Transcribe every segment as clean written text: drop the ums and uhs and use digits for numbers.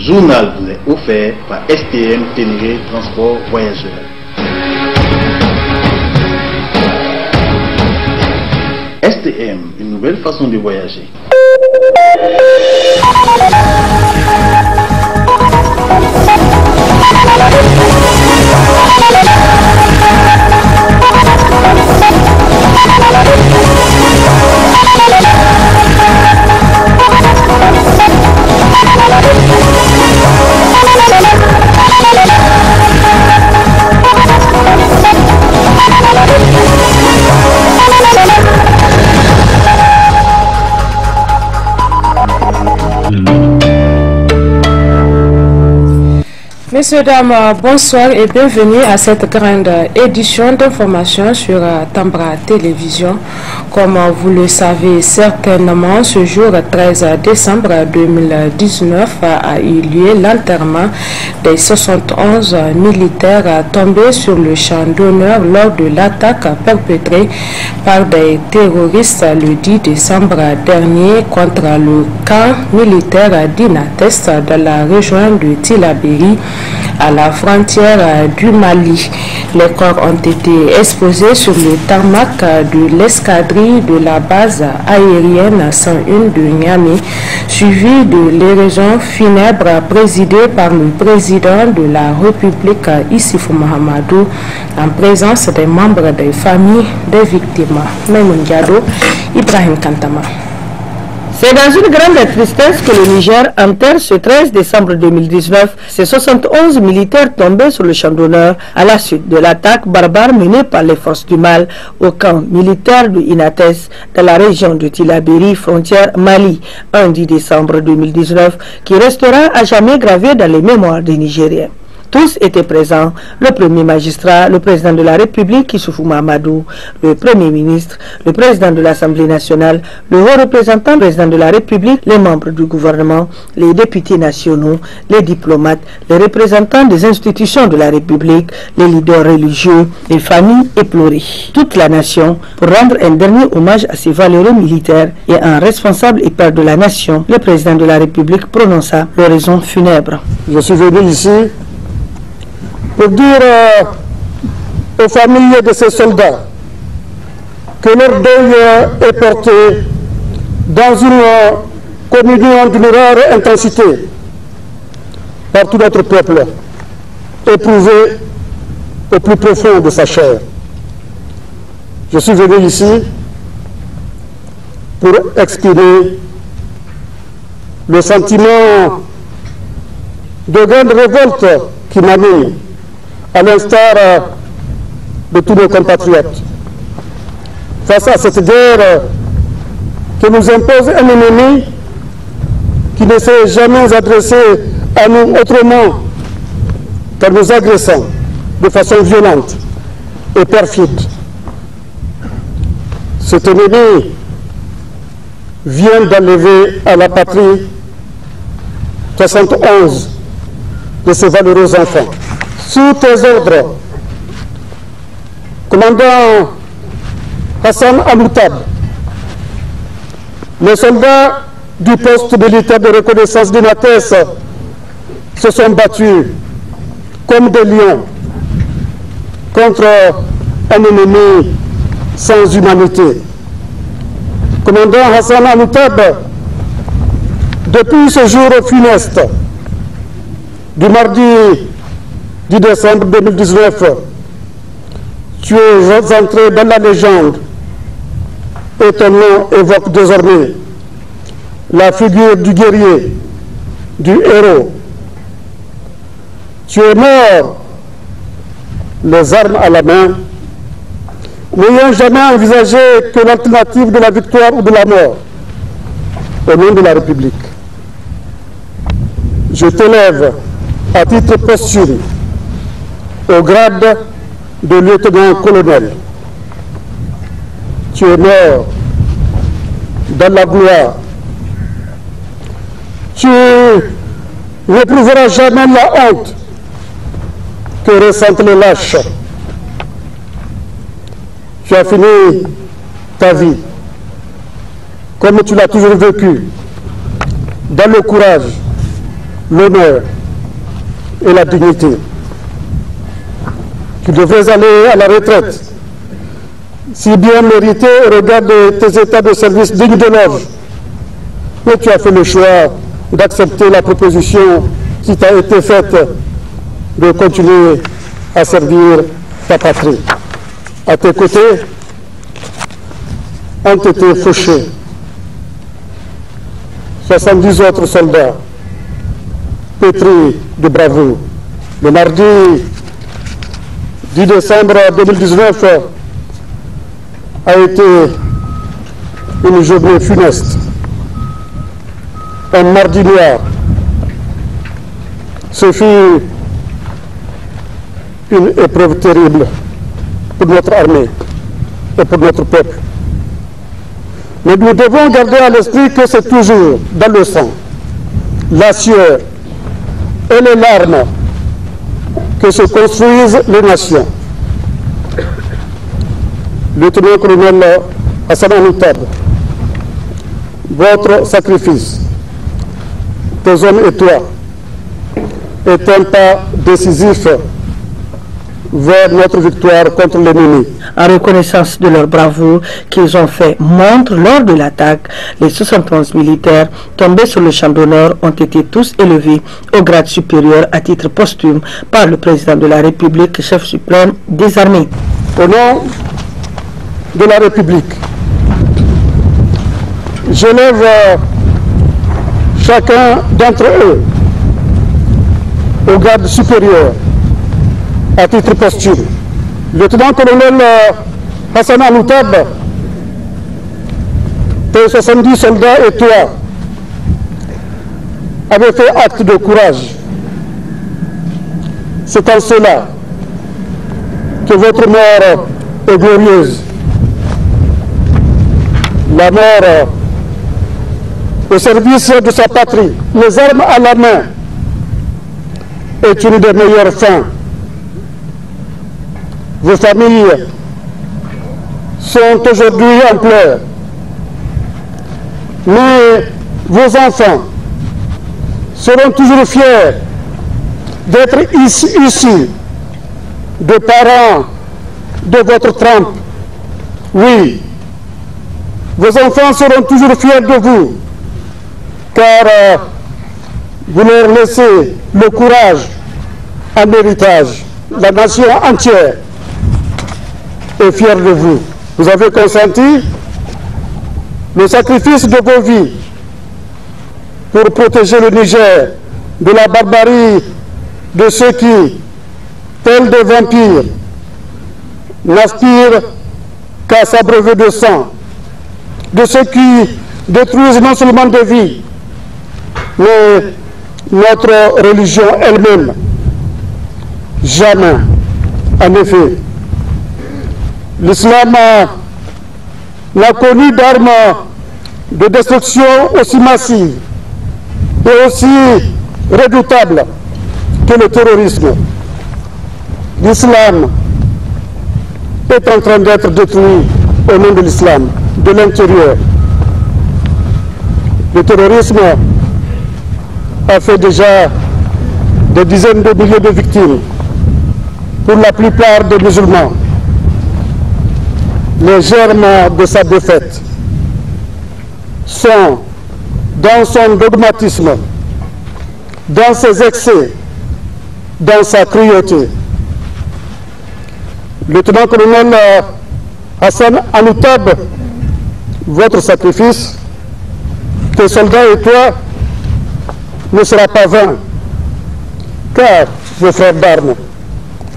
journal vous est offert par STM Ténéré Transport Voyageurs. STM, une nouvelle façon de voyager. Messieurs, dames, bonsoir et bienvenue à cette grande édition d'information sur Tambra Télévision. Comme vous le savez certainement, ce jour 13 décembre 2019 a eu lieu l'enterrement des 71 militaires tombés sur le champ d'honneur lors de l'attaque perpétrée par des terroristes le 10 décembre dernier contre le camp militaire d'Inates dans la région de Tillabéri, à la frontière du Mali. Les corps ont été exposés sur le tarmac de l'escadrille de la base aérienne 101 de Niamey, suivi de l'éraison funèbre présidée par le président de la République Issoufou Mahamadou en présence des membres des familles des victimes. Maïmoun Diado, Ibrahim Kantama. C'est dans une grande tristesse que le Niger enterre ce 13 décembre 2019 ces 71 militaires tombés sur le champ d'honneur à la suite de l'attaque barbare menée par les forces du mal au camp militaire de Inates dans la région de Tillabéri, frontière Mali, un 10 décembre 2019 qui restera à jamais gravé dans les mémoires des Nigériens. Tous étaient présents, le premier magistrat, le président de la République, Issoufou Mahamadou, le premier ministre, le président de l'Assemblée nationale, le haut représentant, président de la République, les membres du gouvernement, les députés nationaux, les diplomates, les représentants des institutions de la République, les leaders religieux, les familles éplorées. Toute la nation pour rendre un dernier hommage à ces valeureux militaires et un responsable et père de la nation, le président de la République prononça l'oraison funèbre. Je suis venu ici pour dire aux familles de ces soldats que leur deuil est porté dans une communion d'une rare intensité par tout notre peuple, éprouvé au plus profond de sa chair. Je suis venu ici pour exprimer le sentiment de grande révolte qui m'anime, à l'instar de tous nos compatriotes. Face à cette guerre que nous impose un ennemi qui ne s'est jamais adressé à nous autrement qu'en nous agressant de façon violente et perfide. Cet ennemi vient d'enlever à la patrie 71 de ces valeureux enfants. Sous tes ordres, commandant Hassan Amoutab, les soldats du poste militaire de reconnaissance d'Inates se sont battus comme des lions contre un ennemi sans humanité. Commandant Hassan Amoutab, depuis ce jour funeste du mardi 10 décembre 2019, tu es entré dans la légende et ton nom évoque désormais la figure du guerrier, du héros. Tu es mort, les armes à la main, n'ayant jamais envisagé que l'alternative de la victoire ou de la mort au nom de la République. Je t'élève à titre posthume au grade de lieutenant-colonel. Tu es mort dans la gloire. Tu n'éprouveras jamais la honte que ressentent les lâches. Tu as fini ta vie comme tu l'as toujours vécu, dans le courage, l'honneur et la dignité. Tu devrais aller à la retraite, si bien mérité au regard de tes états de service dignes de l'ordre. Mais tu as fait le choix d'accepter la proposition qui t'a été faite de continuer à servir ta patrie. À tes côtés ont été fauchés 70 autres soldats pétris de bravoure. Le mardi 10 décembre 2019 a été une journée funeste, un mardi noir. Ce fut une épreuve terrible pour notre armée et pour notre peuple. Mais nous devons garder à l'esprit que c'est toujours dans le sang, la sueur et les larmes que se construisent les nations. Lieutenant-colonel Hassan Anoutab, votre sacrifice, tes hommes et toi, est un pas décisif vers notre victoire contre l'ennemi. En reconnaissance de leur bravoure qu'ils ont fait montre lors de l'attaque, les 71 militaires tombés sur le champ d'honneur ont été tous élevés au grade supérieur à titre posthume par le président de la République, chef suprême des armées. Au nom de la République, j'élève chacun d'entre eux au grade supérieur à titre posthume. Lieutenant-colonel Hassan Anoutab, tes 70 soldats et toi avez fait acte de courage. C'est en cela que votre mort est glorieuse. La mort au service de sa patrie, les armes à la main, est une des meilleures fins. Vos familles sont aujourd'hui en pleurs, mais vos enfants seront toujours fiers d'être issus de parents de votre trempe. Oui, vos enfants seront toujours fiers de vous, car vous leur laissez le courage en héritage. La nation entière est fière de vous. Vous avez consenti le sacrifice de vos vies pour protéger le Niger de la barbarie de ceux qui, tels des vampires, n'aspirent qu'à s'abreuver de sang, de ceux qui détruisent non seulement des vies, mais notre religion elle-même. Jamais, en effet, l'islam n'a connu d'armes de destruction aussi massive et aussi redoutable que le terrorisme. L'islam est en train d'être détruit au nom de l'islam, de l'intérieur. Le terrorisme a fait déjà des dizaines de milliers de victimes, pour la plupart des musulmans. Les germes de sa défaite sont dans son dogmatisme, dans ses excès, dans sa cruauté. Lieutenant-colonel Hassan Anoutab, votre sacrifice, tes soldats et toi, ne sera pas vain, car vos frères d'armes,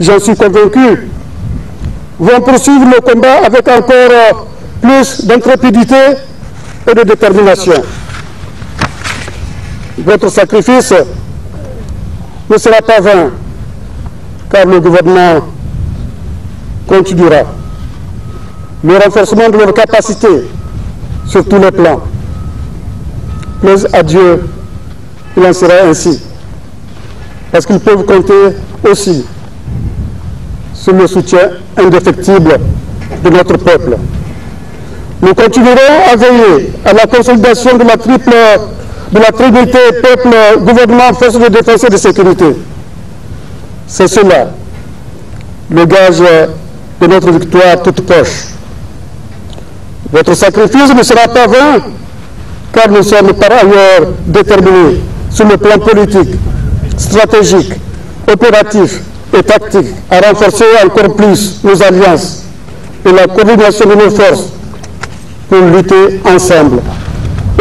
j'en suis convaincu, vont poursuivre le combat avec encore plus d'intrépidité et de détermination. Votre sacrifice ne sera pas vain, car le gouvernement continuera le renforcement de leurs capacités sur tous les plans. Plaise à Dieu, il en sera ainsi, parce qu'ils peuvent compter aussi sur le soutien indéfectible de notre peuple. Nous continuerons à veiller à la consolidation de la triple de la trinité peuple, gouvernement, force de défense et de sécurité. C'est cela, le gage de notre victoire toute proche. Votre sacrifice ne sera pas vain, car nous sommes par ailleurs déterminés sur le plan politique, stratégique, opératif et tactique à renforcer encore plus nos alliances et la coordination de nos forces pour lutter ensemble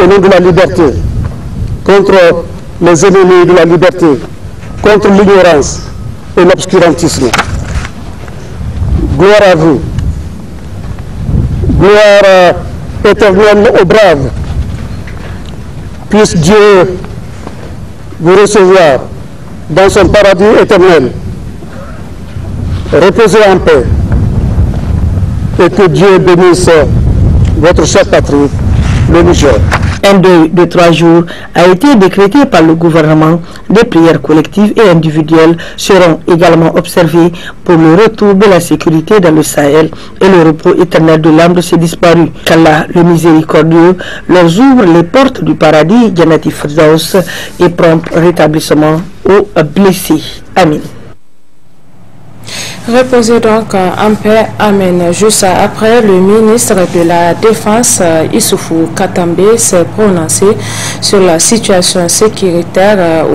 au nom de la liberté, contre les ennemis de la liberté, contre l'ignorance et l'obscurantisme. Gloire à vous, gloire éternelle aux braves. Puisse Dieu vous recevoir dans son paradis éternel. Reposez en paix et que Dieu bénisse votre chère patrie, le Niger. Un deuil de 3 jours a été décrété par le gouvernement. Des prières collectives et individuelles seront également observées pour le retour de la sécurité dans le Sahel et le repos éternel de l'âme de ces disparus. Qu'Allah, le miséricordieux, leur ouvre les portes du paradis, Jannati Firdaus, et prompt rétablissement aux blessés. Amin. Reposez donc en paix, amen. Juste après, le ministre de la Défense, Issoufou Katambe, s'est prononcé sur la situation sécuritaire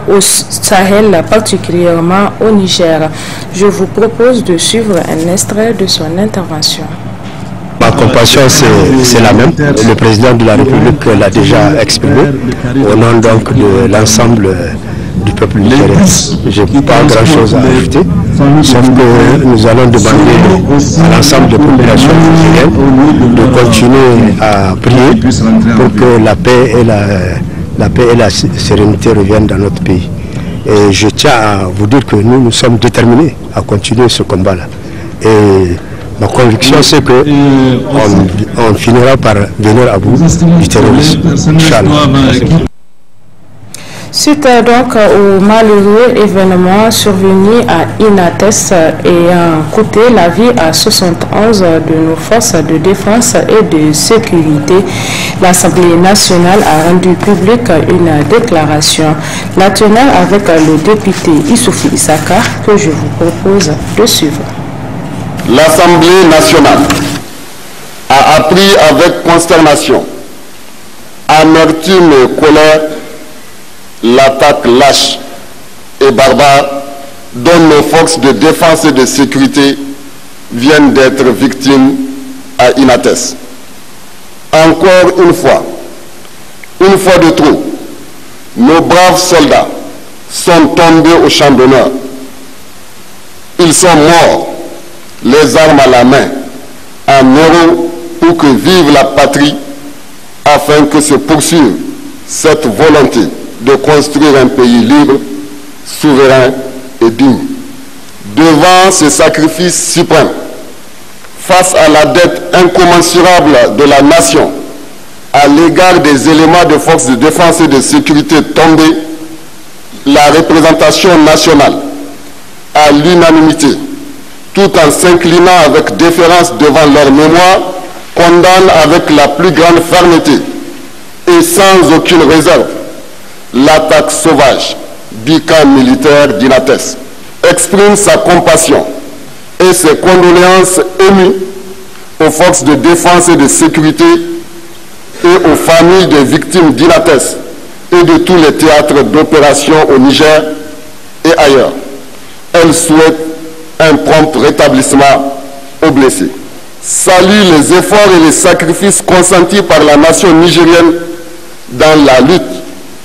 au Sahel, particulièrement au Niger. Je vous propose de suivre un extrait de son intervention. Ma compassion, c'est la même. Le président de la République l'a déjà exprimé au nom donc de l'ensemble du peuple nigérien. Je n'ai pas grand-chose à ajouter, sauf que nous allons demander à l'ensemble des populations nigériennes de continuer à prier pour que la paix et la sérénité reviennent dans notre pays. Et je tiens à vous dire que nous sommes déterminés à continuer ce combat-là. Et ma conviction, c'est qu'on finira par venir à bout du terrorisme. Inch'Allah. Suite donc au malheureux événement survenu à Inates ayant coûté la vie à 71 de nos forces de défense et de sécurité, l'Assemblée nationale a rendu publique une déclaration. La teneur avec le député Issoufou Issaka que je vous propose de suivre. L'Assemblée nationale a appris avec consternation, amertume et colère l'attaque lâche et barbare dont nos forces de défense et de sécurité viennent d'être victimes à Inates. Encore une fois de trop, nos braves soldats sont tombés au champ d'honneur. Ils sont morts, les armes à la main, en héros pour que vive la patrie, afin que se poursuive cette volonté de construire un pays libre, souverain et digne. Devant ce sacrifice suprême, face à la dette incommensurable de la nation, à l'égard des éléments de forces de défense et de sécurité tombés, la représentation nationale, à l'unanimité, tout en s'inclinant avec déférence devant leur mémoire, condamne avec la plus grande fermeté et sans aucune réserve l'attaque sauvage du camp militaire d'Inates, exprime sa compassion et ses condoléances émues aux forces de défense et de sécurité et aux familles des victimes d'Inates et de tous les théâtres d'opération au Niger et ailleurs. Elle souhaite un prompt rétablissement aux blessés. Salue les efforts et les sacrifices consentis par la nation nigérienne dans la lutte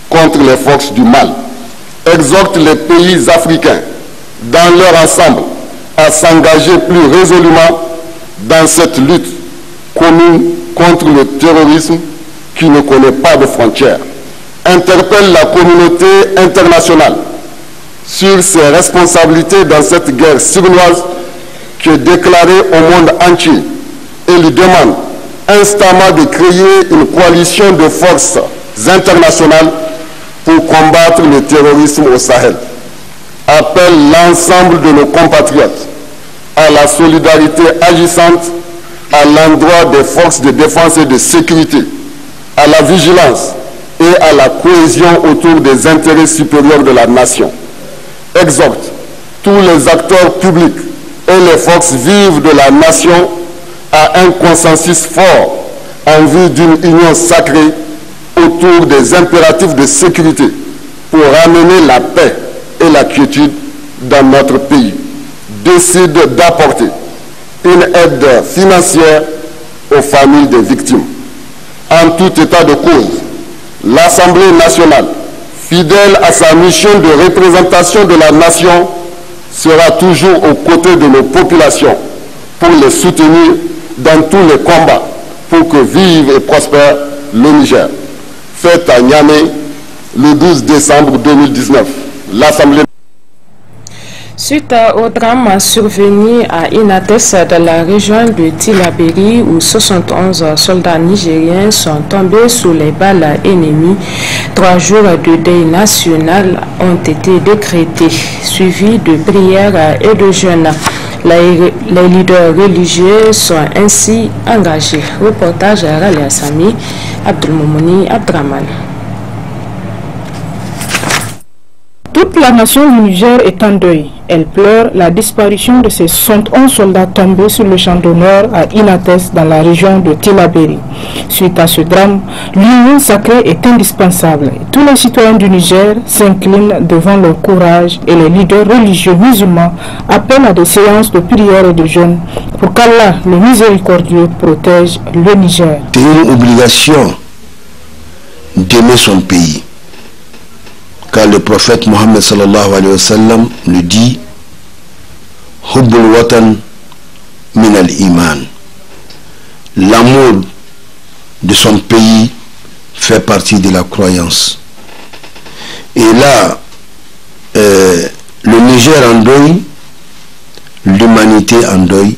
contre les forces du mal. Exhorte les pays africains dans leur ensemble à s'engager plus résolument dans cette lutte commune contre le terrorisme qui ne connaît pas de frontières. Interpelle la communauté internationale sur ses responsabilités dans cette guerre sournoise qui est déclarée au monde entier et lui demande instamment de créer une coalition de forces internationales pour combattre le terrorisme au Sahel. Appelle l'ensemble de nos compatriotes à la solidarité agissante à l'endroit des forces de défense et de sécurité, à la vigilance et à la cohésion autour des intérêts supérieurs de la nation. Exhorte tous les acteurs publics et les forces vives de la nation à un consensus fort en vue d'une union sacrée autour des impératifs de sécurité pour ramener la paix et la quiétude dans notre pays. Décide d'apporter une aide financière aux familles des victimes. En tout état de cause, l'Assemblée nationale, fidèle à sa mission de représentation de la nation, sera toujours aux côtés de nos populations pour les soutenir dans tous les combats pour que vive et prospère le Niger. Fête à Niamey le 12 décembre 2019. L'Assemblée. Suite au drame survenu à Inates dans la région de Tillabéri où 71 soldats nigériens sont tombés sous les balles ennemies, 3 jours de deuil national ont été décrétés, suivis de prières et de jeûnes. Les leaders religieux sont ainsi engagés. Reportage à Rali Assami, Abdelmoumouni Abdraman. Toute la nation du Niger est en deuil. Elle pleure la disparition de ces 71 soldats tombés sur le champ d'honneur à Inates dans la région de Tillabéri. Suite à ce drame, l'union sacrée est indispensable. Tous les citoyens du Niger s'inclinent devant leur courage et les leaders religieux musulmans appellent à des séances de prière et de jeûne pour qu'Allah, le miséricordieux, protège le Niger. C'est une obligation d'aimer son pays. Car le prophète Mohammed sallallahu alayhi wa sallam le dit, Hubbul watan min al-iman. L'amour de son pays fait partie de la croyance. Et là, le Niger en deuil, l'humanité en deuil,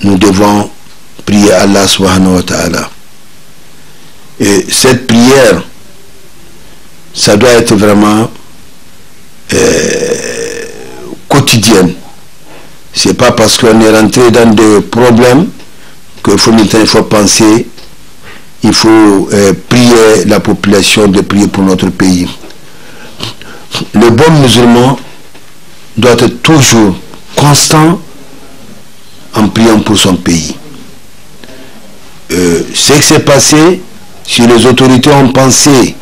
nous devons prier Allah subhanahu wa ta'ala. Et cette prière, ça doit être vraiment quotidienne. C'est pas parce qu'on est rentré dans des problèmes qu'il faut penser, il faut prier la population de prier pour notre pays. Le bon musulman doit être toujours constant en priant pour son pays. Ce qui s'est passé, si les autorités ont pensé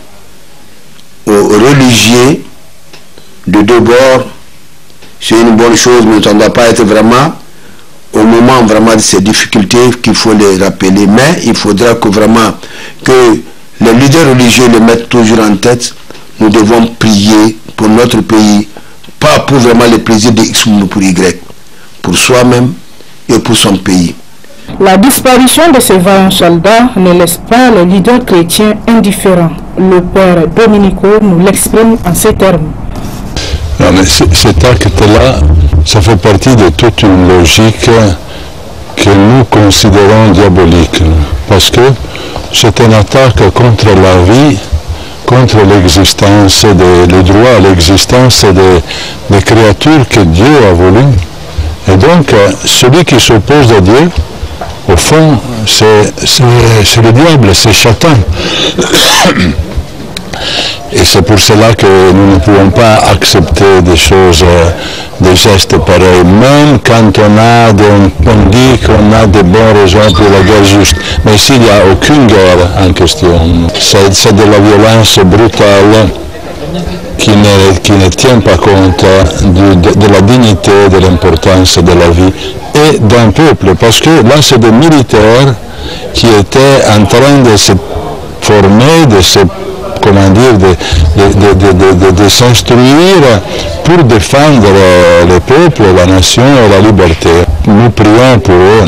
aux religieux de deux bords, c'est une bonne chose, mais on ne doit pas être vraiment au moment vraiment de ces difficultés qu'il faut les rappeler. Mais il faudra que vraiment que les leaders religieux le mettent toujours en tête. Nous devons prier pour notre pays, pas pour vraiment les plaisirs de X ou pour Y, pour soi-même et pour son pays. La disparition de ces vaillants soldats ne laisse pas les leaders chrétiens indifférents. Le père Dominico nous l'exprime en ces termes. Non, mais cet acte-là, ça fait partie de toute une logique que nous considérons diabolique. Parce que c'est une attaque contre la vie, contre l'existence, le droit à l'existence des créatures que Dieu a voulu. Et donc, celui qui s'oppose à Dieu, au fond, c'est le diable, c'est Satan. Et c'est pour cela que nous ne pouvons pas accepter des choses, des gestes pareils, même quand on dit qu'on a de bonnes raisons pour la guerre juste. Mais s'il n'y a aucune guerre en question, c'est de la violence brutale qui ne tient pas compte de la dignité, de l'importance de la vie et d'un peuple. Parce que là, c'est des militaires qui étaient en train de se former, de se de s'instruire pour défendre le peuple, la nation et la liberté. Nous prions pour eux,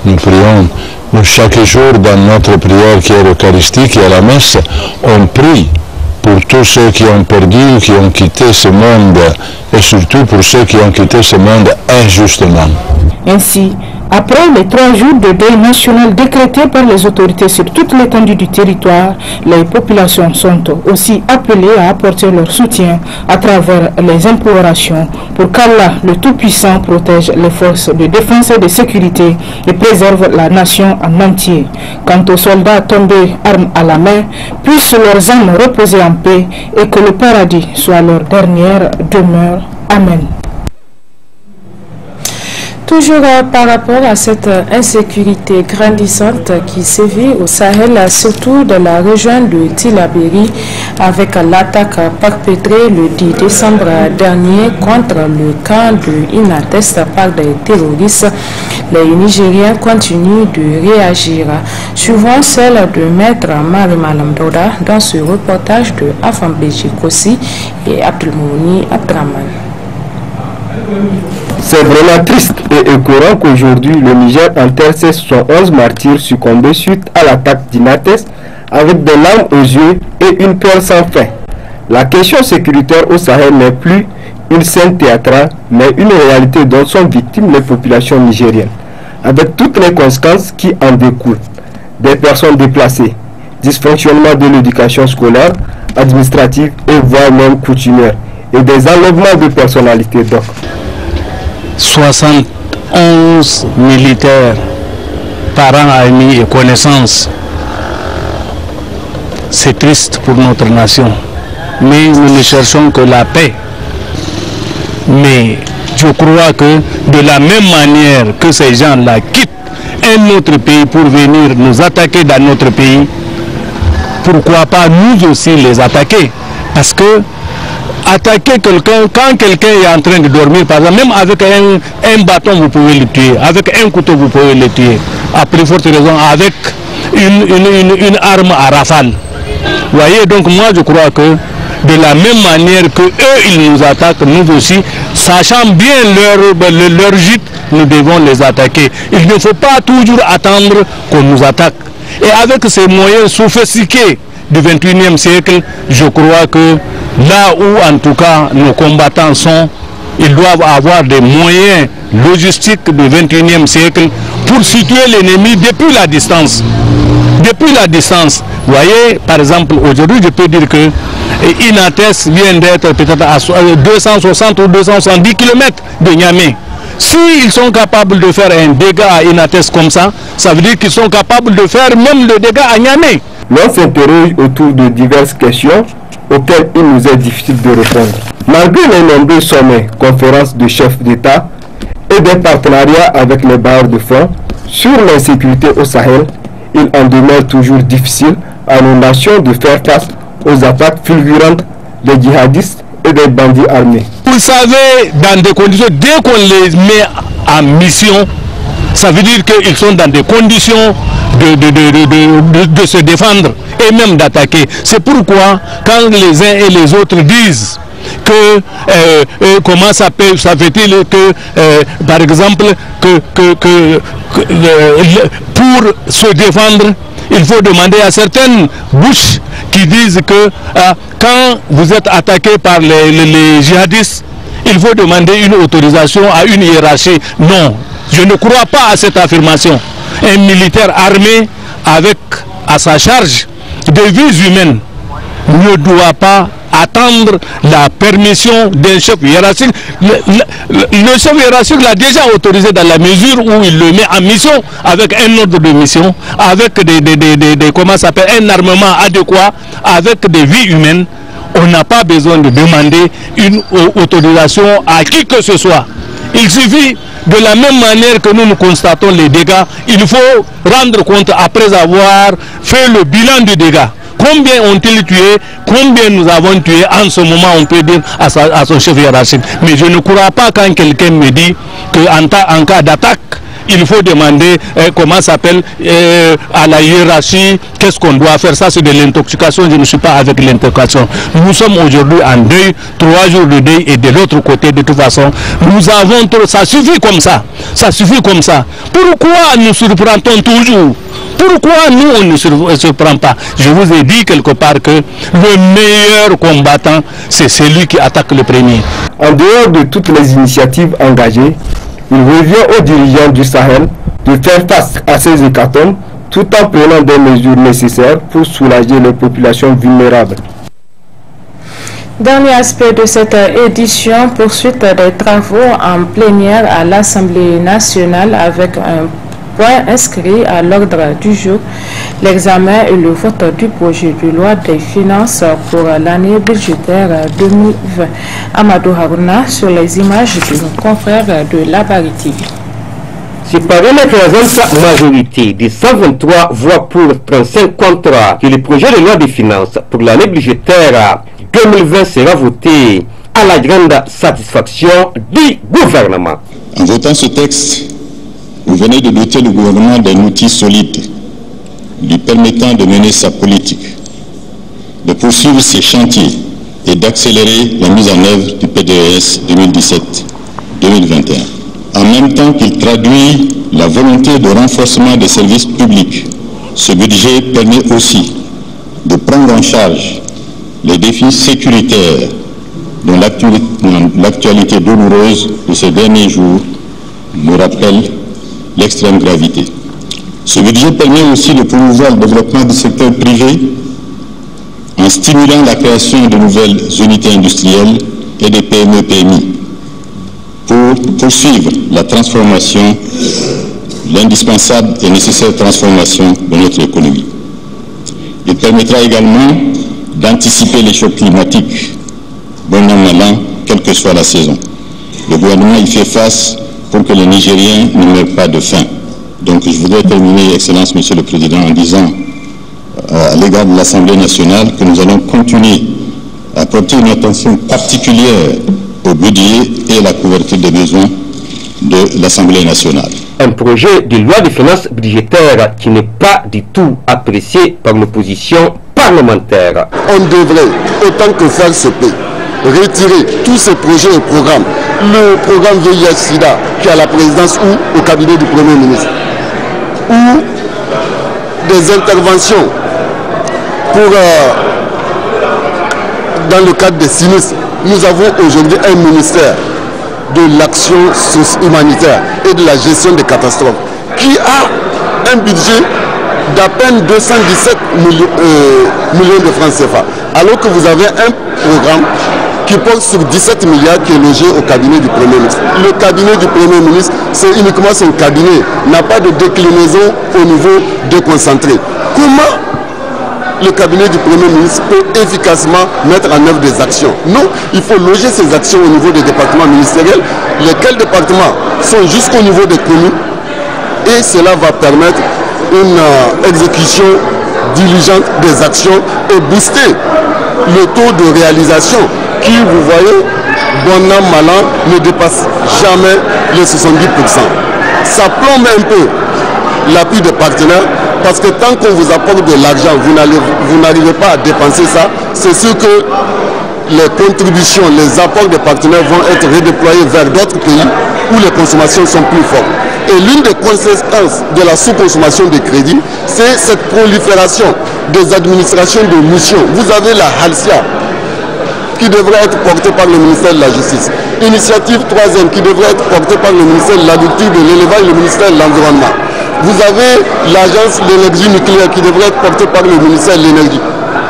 nous prions. Nous, chaque jour dans notre prière qui est eucharistique et à la messe, on prie pour tous ceux qui ont perdu, qui ont quitté ce monde, et surtout pour ceux qui ont quitté ce monde injustement. Ainsi, Après les 3 jours de deuil national décrétés par les autorités sur toute l'étendue du territoire, les populations sont aussi appelées à apporter leur soutien à travers les implorations pour qu'Allah, le Tout-Puissant, protège les forces de défense et de sécurité et préserve la nation en entier. Quant aux soldats tombés armes à la main, puissent leurs âmes reposer en paix et que le paradis soit leur dernière demeure. Amen. Toujours par rapport à cette insécurité grandissante qui sévit au Sahel, surtout dans la région de Tillabéri, avec l'attaque perpétrée le 10 décembre dernier contre le camp de Inates par des terroristes, les Nigériens continuent de réagir. Suivant celle de Maître Marie-Malam Douda dans ce reportage de Afam Béjikossi et Abdelmouni Abdraman. C'est vraiment triste et écœurant qu'aujourd'hui le Niger enterre ses 71 martyrs succombés suite à l'attaque d'Inates avec des larmes aux yeux et une peur sans fin. La question sécuritaire au Sahel n'est plus une scène théâtrale, mais une réalité dont sont victimes les populations nigériennes, avec toutes les conséquences qui en découlent. Des personnes déplacées, dysfonctionnement de l'éducation scolaire, administrative et voire même coutumière, et des enlèvements de personnalités d'or. 71 militaires, parents, amis et connaissances. C'est triste pour notre nation. Mais nous ne cherchons que la paix. Mais je crois que de la même manière que ces gens-là quittent un autre pays pour venir nous attaquer dans notre pays, pourquoi pas nous aussi les attaquer? Parce que attaquer quelqu'un, quand quelqu'un est en train de dormir, par exemple, même avec un bâton, vous pouvez le tuer. Avec un couteau, vous pouvez le tuer. À plus forte raison, avec une arme à rafale. Vous voyez, donc moi je crois que de la même manière que eux, ils nous attaquent, nous aussi, sachant bien leur gîte, nous devons les attaquer. Il ne faut pas toujours attendre qu'on nous attaque. Et avec ces moyens sophistiqués du 21e siècle, je crois que là où en tout cas nos combattants sont, ils doivent avoir des moyens logistiques du 21e siècle pour situer l'ennemi depuis la distance. Depuis la distance. Vous voyez, par exemple, aujourd'hui, je peux dire que Inates vient d'être peut-être à 260 ou 270 km de Niamey. S'ils sont capables de faire un dégât à Inates comme ça, ça veut dire qu'ils sont capables de faire même le dégât à Niamey. L'on s'interroge autour de diverses questions auxquelles il nous est difficile de répondre. Malgré les nombreux sommets, conférences de chefs d'État et des partenariats avec les bailleurs de fonds sur l'insécurité au Sahel, il en demeure toujours difficile à nos nations de faire face aux attaques fulgurantes des djihadistes et des bandits armés. Vous savez, dans des conditions, dès qu'on les met en mission, ça veut dire qu'ils sont dans des conditions de se défendre et même d'attaquer. C'est pourquoi quand les uns et les autres disent que comment ça fait-il que par exemple pour se défendre, il faut demander à certaines bouches qui disent que quand vous êtes attaqué par les djihadistes, il faut demander une autorisation à une hiérarchie. Non, je ne crois pas à cette affirmation. Un militaire armé avec à sa charge des vies humaines ne doit pas attendre la permission d'un chef hiérarchique. Le chef hiérarchique l'a déjà autorisé dans la mesure où il le met en mission avec un ordre de mission, avec comment ça s'appelle, un armement adéquat, avec des vies humaines. On n'a pas besoin de demander une autorisation à qui que ce soit. Il suffit, de la même manière que nous constatons les dégâts, il faut rendre compte après avoir fait le bilan du dégât. Combien ont-ils tué? Combien nous avons tué? En ce moment, on peut dire à son chef hiérarchique. Mais je ne crois pas quand quelqu'un me dit qu'en cas d'attaque, il faut demander, comment s'appelle, à la hiérarchie, qu'est-ce qu'on doit faire. Ça, c'est de l'intoxication. Je ne suis pas avec l'intoxication. Nous sommes aujourd'hui en deuil, 3 jours de deuil, et de l'autre côté, de toute façon, nous avons trop. Ça suffit comme ça. Ça suffit comme ça. Pourquoi nous surprend-on toujours? Pourquoi nous, on ne se surprend pas? Je vous ai dit quelque part que le meilleur combattant, c'est celui qui attaque le premier. En dehors de toutes les initiatives engagées, Il revient aux dirigeants du Sahel de faire face à ces hécatombes tout en prenant des mesures nécessaires pour soulager les populations vulnérables. Dernier aspect de cette édition, poursuite des travaux en plénière à l'Assemblée nationale avec un point inscrit à l'ordre du jour, l'examen et le vote du projet de loi des finances pour l'année budgétaire 2020. Amadou Harouna sur les images de nos confrères de Labari TV. C'est par une écrasante majorité de 123 voix pour 35 contre que le projet de loi des finances pour l'année budgétaire 2020 sera voté à la grande satisfaction du gouvernement. En votant ce texte, vous venez de doter le gouvernement d'un outil solide lui permettant de mener sa politique, de poursuivre ses chantiers et d'accélérer la mise en œuvre du PDES 2017-2021. En même temps qu'il traduit la volonté de renforcement des services publics, ce budget permet aussi de prendre en charge les défis sécuritaires dont l'actualité douloureuse de ces derniers jours nous rappelle l'extrême gravité. Ce budget permet aussi de promouvoir le développement du secteur privé en stimulant la création de nouvelles unités industrielles et des PME-PMI pour poursuivre la transformation, l'indispensable et nécessaire transformation de notre économie. Il permettra également d'anticiper les chocs climatiques, bon an, mal an, quelle que soit la saison. Le gouvernement y fait face pour que les Nigériens ne meurent pas de faim. Donc je voudrais terminer, Excellence, Monsieur le Président, en disant à l'égard de l'Assemblée nationale que nous allons continuer à porter une attention particulière au budget et la couverture des besoins de l'Assemblée nationale. Un projet de loi de finances budgétaire qui n'est pas du tout apprécié par l'opposition parlementaire. On devrait, autant que faire se peut, retirer tous ces projets et programmes, le programme VIH-Sida qui est à la présidence ou au cabinet du Premier ministre, ou des interventions pour, dans le cadre des sinistres. Nous avons aujourd'hui un ministère de l'action humanitaire et de la gestion des catastrophes qui a un budget d'à peine 217 millions de francs CFA, alors que vous avez un programme qui porte sur 17 milliards qui est logé au cabinet du Premier ministre. Le cabinet du Premier ministre, c'est uniquement son cabinet, n'a pas de déclinaison au niveau déconcentré. Comment le cabinet du Premier ministre peut efficacement mettre en œuvre des actions? Non, il faut loger ces actions au niveau des départements ministériels, lesquels départements sont jusqu'au niveau des communes, et cela va permettre une exécution diligente des actions et booster le taux de réalisation qui, vous voyez, bon an, mal an, ne dépasse jamais les 70%. Ça plombe un peu l'appui des partenaires parce que tant qu'on vous apporte de l'argent, vous n'arrivez pas à dépenser ça, c'est sûr que les contributions, les apports des partenaires vont être redéployés vers d'autres pays où les consommations sont plus fortes. Et l'une des conséquences de la sous-consommation des crédits, c'est cette prolifération des administrations de mission. Vous avez la HALCIA qui devrait être portée par le ministère de la Justice. Initiative 3e qui devrait être portée par le ministère de l'Agriculture, de l'Élevage et le ministère de l'Environnement. Vous avez l'Agence de l'énergie nucléaire qui devrait être portée par le ministère de l'Énergie.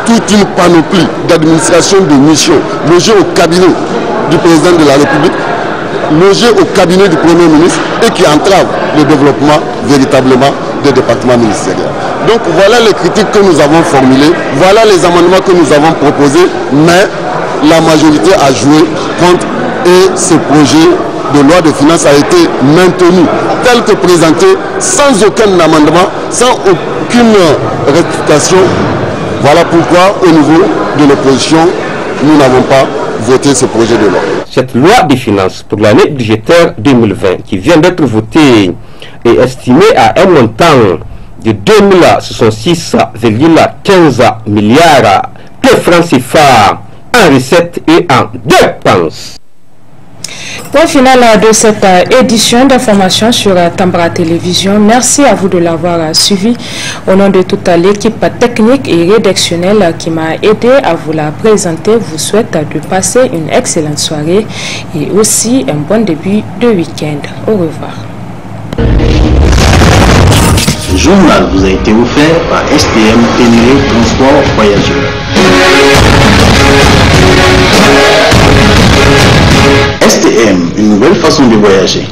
Toute une panoplie d'administration de mission logée au cabinet du président de la République, logée au cabinet du Premier ministre et qui entrave le développement véritablement des départements ministériels. Donc voilà les critiques que nous avons formulées, voilà les amendements que nous avons proposés, mais la majorité a joué contre et ce projet de loi de finances a été maintenu tel que présenté, sans aucun amendement, sans aucune rectification. Voilà pourquoi au niveau de l'opposition, nous n'avons pas voté ce projet de loi. Cette loi de finances pour l'année budgétaire 2020 qui vient d'être votée est estimée à un montant de 2066,15 milliards de francs CFA en recettes et en dépenses. Point final de cette édition d'information sur Tambra Télévision. Merci à vous de l'avoir suivi. Au nom de toute l'équipe technique et rédactionnelle qui m'a aidé à vous la présenter, vous souhaite de passer une excellente soirée et aussi un bon début de week-end. Au revoir. Ce journal vous a été offert par STM Ténéré Transport Voyageurs. STM, une nouvelle façon de voyager.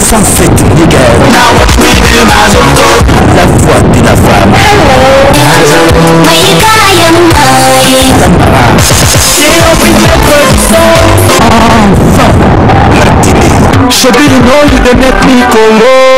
Sans cette rigueur, la voix de la femme. Enfin, Martini. Shabiri no you dey make me Congo.